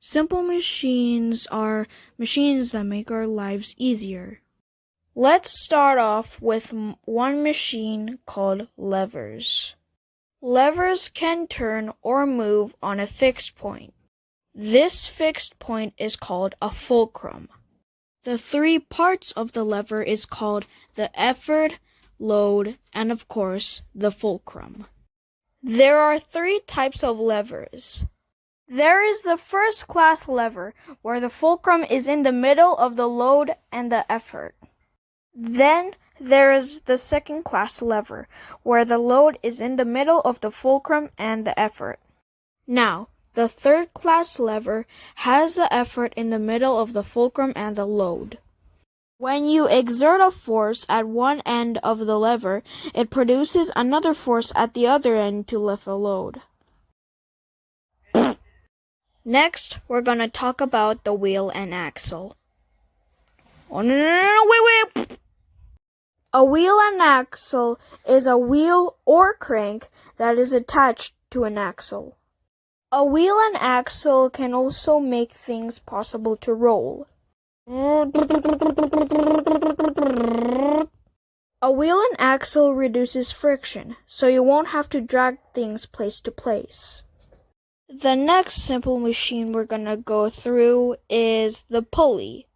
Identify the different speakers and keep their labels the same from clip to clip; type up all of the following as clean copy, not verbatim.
Speaker 1: Simple machines are machines that make our lives easier. Let's start off with one machine called levers. Levers can turn or move on a fixed point. This fixed point is called a fulcrum. The three parts of the lever is called the effort, load, and of course, the fulcrum. There are three types of levers. There is the first class lever, where the fulcrum is in the middle of the load and the effort. Then there is the second class lever, where the load is in the middle of the fulcrum and the effort. Now, the third class lever has the effort in the middle of the fulcrum and the load. When you exert a force at one end of the lever, it produces another force at the other end to lift a load. Next, we're gonna talk about the wheel and axle. Oh, no, wait. A wheel and axle is a wheel or crank that is attached to an axle. A wheel and axle can also make things possible to roll. A wheel and axle reduces friction, so you won't have to drag things place to place. The next simple machine we're gonna go through is the pulley.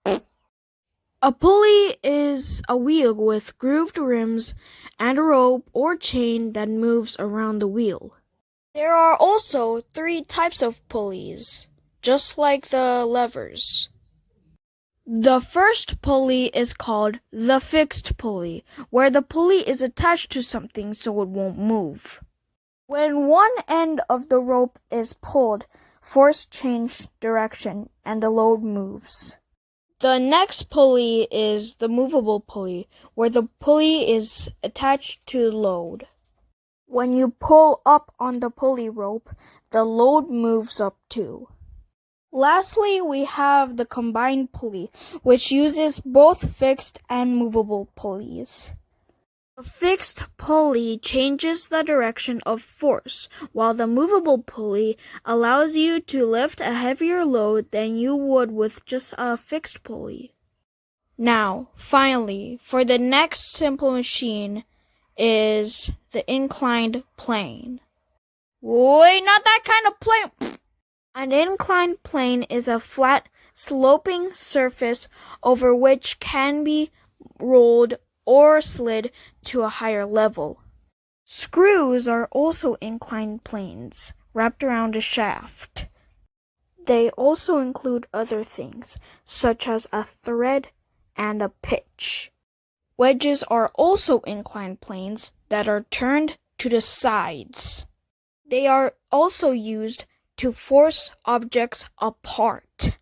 Speaker 1: A pulley is a wheel with grooved rims and a rope or chain that moves around the wheel. There are also three types of pulleys, just like the levers. The first pulley is called the fixed pulley, where the pulley is attached to something so it won't move. When one end of the rope is pulled, force changes direction and the load moves. The next pulley is the movable pulley, where the pulley is attached to the load. When you pull up on the pulley rope, the load moves up too. Lastly, we have the combined pulley, which uses both fixed and movable pulleys. The fixed pulley changes the direction of force, while the movable pulley allows you to lift a heavier load than you would with just a fixed pulley. Now, finally, for the next simple machine is the inclined plane. Wait, not that kind of plane! An inclined plane is a flat, sloping surface over which can be rolled or slid to a higher level. Screws are also inclined planes wrapped around a shaft. They also include other things, such as a thread and a pitch. Wedges are also inclined planes that are turned to the sides. They are also used to force objects apart.